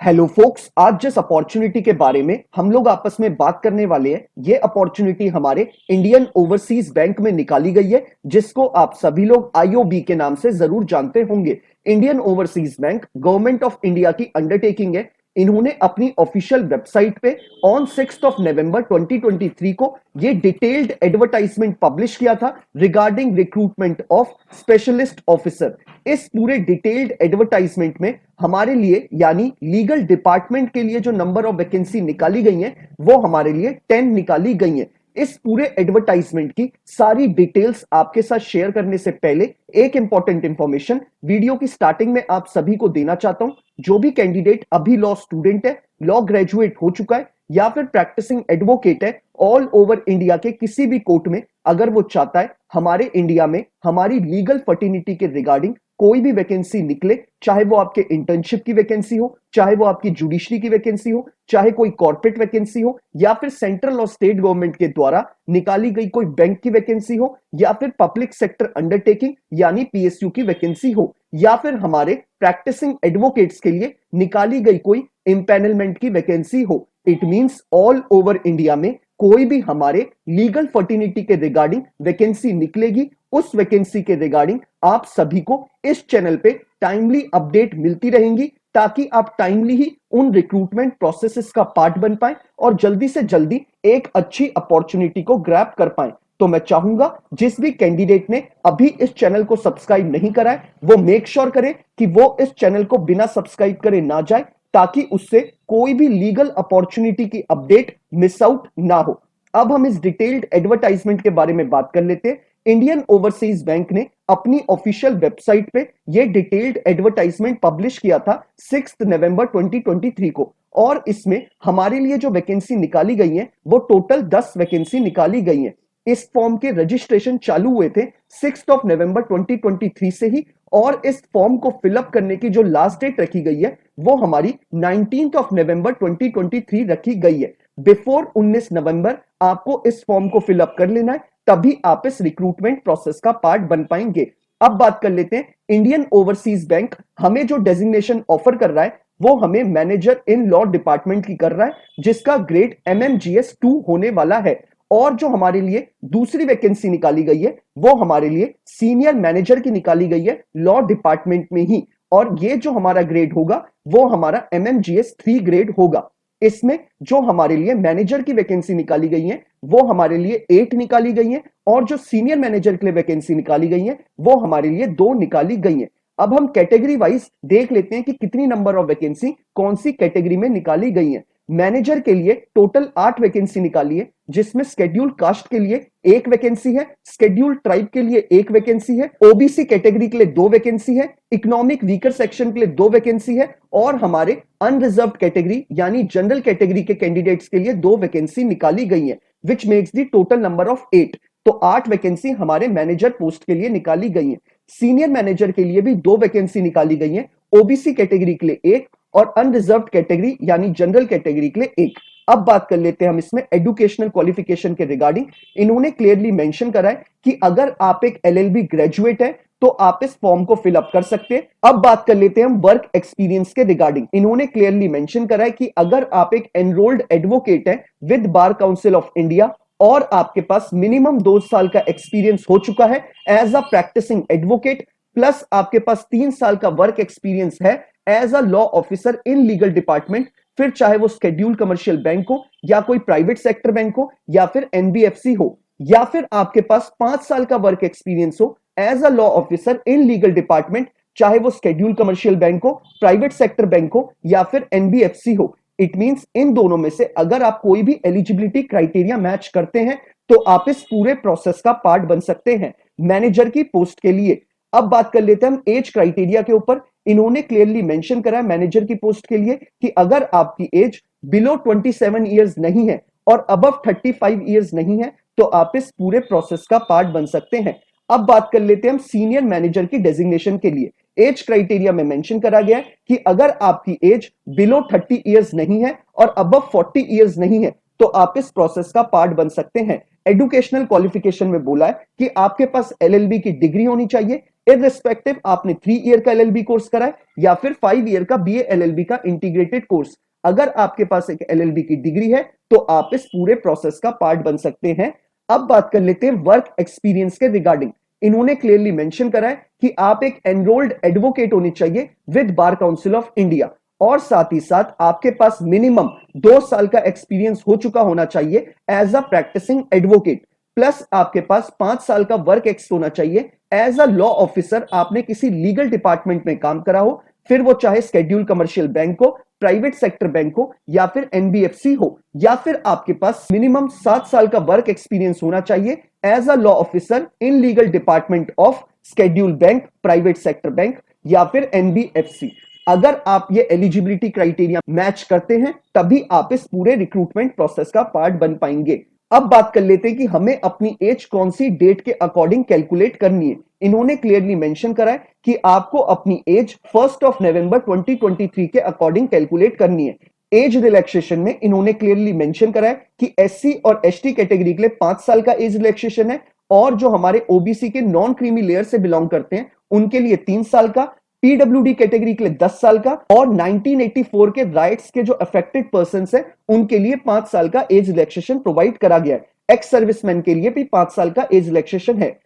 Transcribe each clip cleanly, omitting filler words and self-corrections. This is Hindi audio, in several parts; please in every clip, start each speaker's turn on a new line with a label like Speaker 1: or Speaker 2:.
Speaker 1: हेलो फोक्स, आज जिस अपॉर्चुनिटी के बारे में हम लोग आपस में बात करने वाले हैं, ये अपॉर्चुनिटी हमारे इंडियन ओवरसीज बैंक में निकाली गई है, जिसको आप सभी लोग आईओबी के नाम से जरूर जानते होंगे। Indian overseas bank government of India की अंडरटेकिंग है। इन्होंने अपनी ऑफिशियल वेबसाइट पे ऑन 6 नवंबर 2023 को ये डिटेल्ड एडवर्टाइजमेंट पब्लिश किया था regarding recruitment of specialist officer. इस पूरे डिटेल्ड एडवर्टाइजमेंट में हमारे लिए यानी लीगल डिपार्टमेंट के लिए जो नंबर ऑफ वैकेंसी निकाली गई है वो हमारे लिए 10 निकाली गई है। इस पूरे एडवर्टाइजमेंट की सारी डिटेल्स आपके साथ शेयर करने से पहले एक इंपॉर्टेंट इंफॉर्मेशन वीडियो की स्टार्टिंग में आप सभी को देना चाहता हूं। जो भी कैंडिडेट अभी लॉ स्टूडेंट है, लॉ ग्रेजुएट हो चुका है या फिर प्रैक्टिसिंग एडवोकेट है ऑल ओवर इंडिया के किसी भी कोर्ट में, अगर वो चाहता है हमारे इंडिया में हमारी लीगल फर्टिनिटी के रिगार्डिंग कोई भी वैकेंसी निकले, चाहे वो आपके इंटर्नशिप की वैकेंसी हो, चाहे वो आपकी जुडिशरी की वैकेंसी हो, चाहे कोई कॉर्पोरेट वैकेंसी हो, या फिर सेंट्रल और स्टेट गवर्नमेंट के द्वारा निकाली गई कोई बैंक की वैकेंसी हो, या फिर पब्लिक सेक्टर अंडरटेकिंग यानी पीएसयू की वैकेंसी हो, या फिर हमारे प्रैक्टिसिंग एडवोकेट्स के लिए निकाली गई कोई इम्पैनलमेंट की वैकेंसी हो। It means all over India में कोई भी हमारे लीगल फर्टिनिटी के रिगार्डिंग वैकेंसी निकलेगी, उस वैकेंसी के रिगार्डिंग आप सभी को इस चैनल पे टाइमली अपडेट मिलती रहेंगी, ताकि आप टाइमली ही उन रिक्रूटमेंट प्रोसेसेस का पार्ट बन पाए और जल्दी से जल्दी एक अच्छी अपॉर्चुनिटी को ग्रैब कर पाए। तो मैं चाहूंगा जिस भी कैंडिडेट ने अभी इस चैनल को सब्सक्राइब नहीं करा है वो मेक श्योर करे कि वो इस चैनल को बिना सब्सक्राइब करे ना जाए, ताकि उससे कोई भी लीगल अपॉर्चुनिटी की अपडेट मिस आउट ना हो। अब हम इस डिटेल्ड एडवर्टाइजमेंट के बारे में बात कर लेते हैं। इंडियन ओवरसीज बैंक ने अपनी ऑफिशियल वेबसाइट पे ये डिटेल्ड एडवर्टाइजमेंट पब्लिश किया था 6 नवंबर 2023 को, और इसमें हमारे लिए जो वैकेंसी निकाली गई है वो टोटल 10 वैकेंसी निकाली गई है। इस फॉर्म के रजिस्ट्रेशन चालू हुए थे 6 नवंबर 2023 से ही, और इस फॉर्म को फिलअप करने की जो लास्ट डेट रखी गई है वो हमारी 19 नवंबर 2023 रखी गई है। बिफोर 19 नवंबर आपको इस फॉर्म को फिलअप कर लेना है, तभी आप इस रिक्रूटमेंट प्रोसेस का पार्ट बन पाएंगे। अब बात कर लेते हैं, इंडियन ओवरसीज बैंक हमें जो डेजिग्नेशन ऑफर कर रहा है वो हमें मैनेजर इन लॉ डिपार्टमेंट की कर रहा है, जिसका ग्रेड MMGS 2 होने वाला है। और जो हमारे लिए दूसरी वैकेंसी निकाली गई है वो हमारे लिए सीनियर मैनेजर की निकाली गई है लॉ डिपार्टमेंट में ही, और ये जो हमारा ग्रेड होगा वो हमारा MMGS 3 ग्रेड होगा। इसमें जो हमारे लिए मैनेजर की वैकेंसी निकाली गई है वो हमारे लिए 8 निकाली गई है, और जो सीनियर मैनेजर के लिए वैकेंसी निकाली गई है वो हमारे लिए 2 निकाली गई है। अब हम कैटेगरी वाइज देख लेते हैं कि कितनी नंबर ऑफ वैकेंसी कौन सी कैटेगरी में निकाली गई है। मैनेजर के लिए टोटल 8 वैकेंसी निकाली है, जिसमें शेड्यूल कास्ट के लिए 1 वैकेंसी है, शेड्यूल ट्राइब के लिए 1 वैकेंसी है, ओबीसी कैटेगरी के लिए 2 वैकेंसी है, इकोनॉमिक वीकर सेक्शन के लिए 2 वैकेंसी है, और हमारे अनरिजर्व्ड कैटेगरी यानी जनरल कैटेगरी के कैंडिडेट्स के लिए 2 वैकेंसी निकाली गई है, which makes the total number of 8। तो 8 वैकेंसी हमारे मैनेजर पोस्ट के लिए निकाली गई है। सीनियर मैनेजर के लिए भी 2 वैकेंसी निकाली गई है, ओबीसी कैटेगरी के लिए 1 और अनरिजर्व्ड कैटेगरी यानी जनरल कैटेगरी के लिए 1। अब बात कर लेते हैं हम इसमें एजुकेशनल क्वालिफिकेशन के रिगार्डिंग। इन्होंने क्लियरली मेंशन करा है कि अगर आप एक LLB ग्रेजुएट है तो आप इस फॉर्म को फिलअप कर सकते हैं। अब बात कर लेते हैं हम वर्क एक्सपीरियंस के रिगार्डिंग। इन्होंने क्लियरली मेंशन करा है कि अगर आप एक एनरोल्ड एडवोकेट है with bar council of India और आपके पास मिनिमम 2 साल का एक्सपीरियंस हो चुका है as a practising advocate, plus आपके पास 3 साल का वर्क एक्सपीरियंस है as a law officer in legal department, फिर चाहे वो शेड्यूल कमर्शियल बैंक हो या कोई प्राइवेट सेक्टर बैंक हो या फिर NBFC हो, या फिर आपके पास 5 साल का वर्क एक्सपीरियंस हो as a law officer in legal department, चाहे वो शेड्यूल कमर्शियल बैंक हो, प्राइवेट सेक्टर बैंक हो या फिर NBFC हो। इट मींस इन दोनों में से अगर आप कोई भी एलिजिबिलिटी क्राइटेरिया मैच करते हैं तो आप इस पूरे प्रोसेस का पार्ट बन सकते हैं मैनेजर की पोस्ट के लिए। अब बात कर लेते हैं हम एज क्राइटेरिया के ऊपर। इन्होंने क्लियरली मेंशन करा है मैनेजर की पोस्ट के लिए कि अगर आपकी एज बिलो 27 इयर्स नहीं है और अबव 35 इयर्स नहीं है तो आप इस पूरे प्रोसेस का पार्ट बन सकते हैं। अब बात कर लेते हैं हम सीनियर मैनेजर की डेजिग्नेशन के लिए। एज क्राइटेरिया में मेंशन करा गया है कि अगर आपकी एज बिलो 30 इयर्स नहीं है और अबव 40 इयर्स नहीं है तो आप इस प्रोसेस का पार्ट बन सकते हैं। एजुकेशनल क्वालिफिकेशन में बोला है कि आपके पास LLB की डिग्री होनी चाहिए इररिस्पेक्टिव आपने 3 ईयर का एलएलबी कोर्स करा है या फिर 5 ईयर का बीए एलएलबी का इंटीग्रेटेड कोर्स, अगर आपके पास एक एलएलबी की डिग्री है तो आप इस पूरे प्रोसेस का पार्ट बन सकते हैं। अब बात कर लेते हैं वर्क एक्सपीरियंस के रिगार्डिंग। इन्होंने क्लियरली मेंशन करा है कि आप एक एनरोल्ड एडवोकेट होने चाहिए with bar council of India, और साथ ही साथ आपके पास मिनिमम 2 साल का एक्सपीरियंस हो चुका होना चाहिए as a practising advocate, plus आपके पास 5 साल का वर्क एक्स होना चाहिए एज अ लॉ ऑफिसर। आपने किसी लीगल डिपार्टमेंट में काम करा हो, फिर वो चाहे शेड्यूल कमर्शियल बैंक हो, प्राइवेट सेक्टर बैंक हो या फिर एनबीएफसी हो, या फिर आपके पास मिनिमम 7 साल का वर्क एक्सपीरियंस होना चाहिए as a law officer in legal department of schedule bank, private sector bank या फिर एनबीएफसी। अगर आप ये एलिजिबिलिटी क्राइटेरिया मैच करते हैं तभी आप इस पूरे रिक्रूटमेंट प्रोसेस का पार्ट बन पाएंगे। अब बात कर लेते हैं कि हमें अपनी एज कौन सी डेट के अकॉर्डिंग कैलकुलेट करनी है। इन्होंने क्लियरली मेंशन करा है कि आपको अपनी एज 1 नवंबर 2023 के अकॉर्डिंग कैलकुलेट करनी है। एज रिलैक्सेशन में इन्होंने क्लियरली मेंशन करा है कि एससी और एसटी कैटेगरी के लिए 5 साल का एज रिलैक्सेशन है, और जो हमारे ओबीसी के नॉन क्रीमी लेयर से बिलोंग करते हैं उनके लिए 3 साल का, पीडब्ल्यूडी कैटेगरी के लिए 10 साल का, और 1984 के राइट्स के जो अफेक्टेड पर्सन है उनके लिए 5 साल का एज रिलैक्सेशन प्रोवाइड करा गया है। एक्स सर्विसमैन के लिए भी 5 साल का एज रिलैक्सेशन है।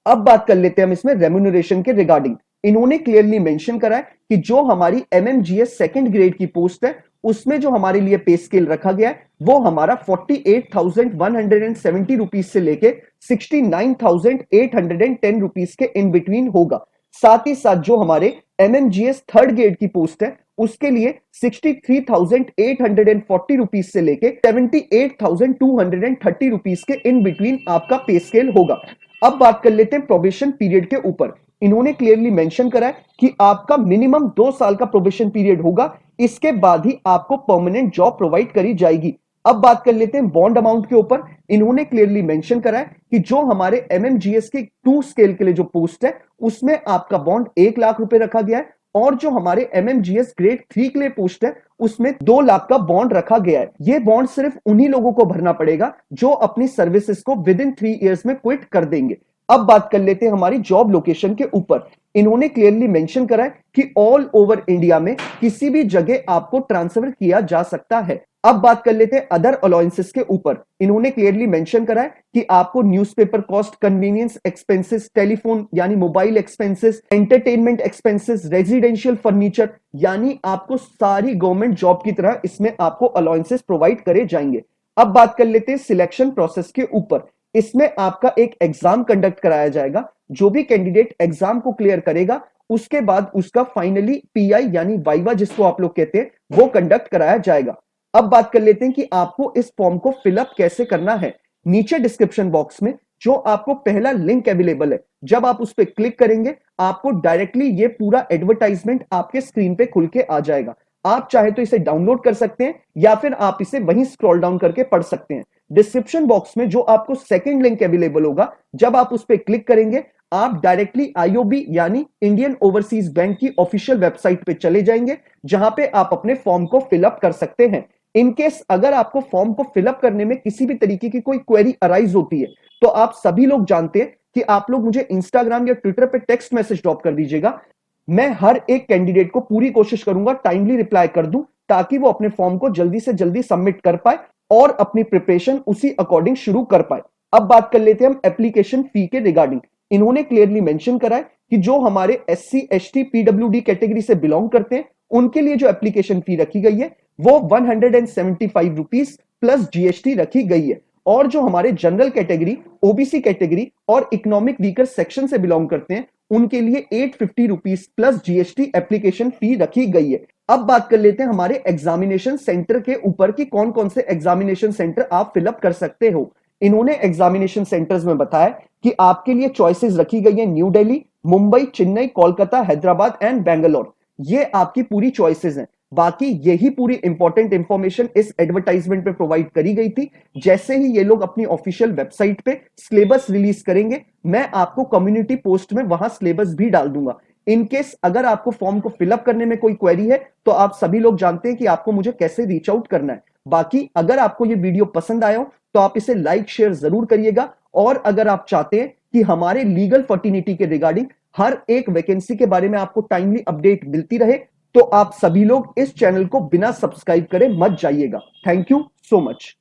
Speaker 1: अब बात कर लेते हैं हम इसमें रेम्यूनरेशन के रिगार्डिंग। इन्होंने क्लियरली मेंशन करा है कि जो हमारी एमएमजीएस सेकंड ग्रेड की पोस्ट है उसमें जो हमारे लिए पे स्केल रखा गया है वो हमारा 48,170 रुपीज से लेके 69,810 रुपीज के इन बिटवीन होगा। साथ ही साथ जो हमारे एमएमजीएस थर्ड ग्रेड की पोस्ट है उसके लिए 63,840 रुपीज से लेके 78,230 रुपीज के इन बिटवीन आपका पे स्केल होगा। अब बात कर लेते हैं प्रोबेशन पीरियड के ऊपर। इन्होंने क्लियरली मेंशन करा है कि आपका मिनिमम 2 साल का प्रोबेशन पीरियड होगा, इसके बाद ही आपको परमानेंट जॉब प्रोवाइड करी जाएगी। अब बात कर लेते हैं बॉन्ड अमाउंट के ऊपर। इन्होंने क्लियरली मेंशन करा है कि जो हमारे एमएमजीएस के 2 स्केल के लिए जो पोस्ट है उसमें आपका बॉन्ड 1 लाख रुपए रखा गया है, और जो हमारे एमएमजीएस ग्रेड 3 के लिए पोस्ट है उसमें 2 लाख का बॉन्ड रखा गया है। ये बॉन्ड सिर्फ उन्हीं लोगों को भरना पड़ेगा जो अपनी सर्विसेज को विद इन 3 इयर्स में क्विट कर देंगे। अब बात कर लेते हैं हमारी जॉब लोकेशन के ऊपर। इन्होंने क्लियरली मेंशन करा है कि ऑल ओवर इंडिया में किसी भी जगह आपको ट्रांसफर किया जा सकता है। अब बात कर लेते हैं अदर अलाउंसेस के ऊपर। इन्होंने क्लियरली मेंशन करा है कि आपको newspaper cost, convenience expenses, telephone यानी mobile expenses, entertainment expenses, residential furniture, यानी आपको सारी गवर्नमेंट जॉब की तरह इसमें आपको अलाउंसेस प्रोवाइड करे जाएंगे। अब बात कर लेते हैं सिलेक्शन प्रोसेस के ऊपर। इसमें आपका एक एग्जाम कंडक्ट कराया जाएगा। जो भी कैंडिडेट एग्जाम को क्लियर करेगा उसके बाद उसका फाइनली पीआई यानी वाइवा जिसको आप लोग कहते हैं वो कंडक्ट कराया जाएगा। अब बात कर लेते हैं कि आपको इस फॉर्म को फिलअप कैसे करना है। नीचे डिस्क्रिप्शन बॉक्स में जो आपको पहला लिंक अवेलेबल है, जब आप उस पर क्लिक करेंगे आपको डायरेक्टली ये पूरा एडवर्टाइजमेंट आपके स्क्रीन पे खुल के आ जाएगा। आप चाहे तो इसे डाउनलोड कर सकते हैं या फिर आप इसे वहीं स्क्रॉल डाउन करके पढ़ सकते हैं। डिस्क्रिप्शन बॉक्स में जो आपको सेकंड लिंक अवेलेबल होगा, जब आप उस पर क्लिक करेंगे आप डायरेक्टली आईओबी यानी इंडियन ओवरसीज बैंक की ऑफिशियल वेबसाइट पे चले जाएंगे, जहां पे आप अपने फॉर्म को फिलअप कर सकते हैं। इनकेस अगर आपको फॉर्म को फिलअप करने में किसी भी तरीके की कोई क्वेरी अराइज होती है तो आप सभी लोग जानते हैं कि आप लोग मुझे इंस्टाग्राम या ट्विटर पे टेक्स्ट मैसेज ड्रॉप कर दीजिएगा। मैं हर एक कैंडिडेट को पूरी कोशिश करूंगा टाइमली रिप्लाई कर दूं ताकि वो अपने फॉर्म को जल्दी से जल्दी सबमिट कर पाए और अपनी प्रिपरेशन उसी अकॉर्डिंग शुरू कर पाए। अब बात कर लेते हैं हम एप्लीकेशन फी के रिगार्डिंग। इन्होंने क्लियरली मेंशन करा है कि जो हमारे एससी, एसटी, पीडब्ल्यूडी कैटेगरी से बिलोंग करते हैं उनके लिए जो एप्लीकेशन फी रखी गई है वो 175 रुपीज प्लस जीएसटी रखी गई है, और जो हमारे जनरल कैटेगरी, ओबीसी कैटेगरी और इकोनॉमिक वीकर सेक्शन से बिलोंग करते हैं उनके लिए 850 rupees plus GST application fee रखी गई है। अब बात कर लेते हैं हमारे एग्जामिनेशन सेंटर के ऊपर कि कौन कौन से एग्जामिनेशन सेंटर आप फिलअप कर सकते हो। इन्होंने एग्जामिनेशन सेंटर्स में बताया कि आपके लिए चॉइसेस रखी गई है न्यू दिल्ली, मुंबई, चेन्नई, कोलकाता, हैदराबाद एंड बेंगलोर। ये आपकी पूरी चॉइसेस हैं। बाकी यही पूरी इंपॉर्टेंट इंफॉर्मेशन इस एडवर्टाइजमेंट पे प्रोवाइड करी गई थी। जैसे ही ये लोग अपनी ऑफिशियल वेबसाइट पे सिलेबस रिलीज करेंगे मैं आपको कम्युनिटी पोस्ट में वहां सिलेबस भी डाल दूंगा। इनकेस अगर आपको फॉर्म को फिलअप करने में कोई क्वेरी है तो आप सभी लोग जानते हैं कि आपको मुझे कैसे रीच आउट करना है। बाकी अगर आपको ये वीडियो पसंद आया हो तो आप इसे लाइक शेयर जरूर करिएगा, और अगर आप चाहते हैं कि हमारे लीगल फर्टिनिटी के रिगार्डिंग हर एक वैकेंसी के बारे में आपको टाइमली अपडेट मिलती रहे, तो आप सभी लोग इस चैनल को बिना सब्सक्राइब करे मत जाइएगा। Thank you so much.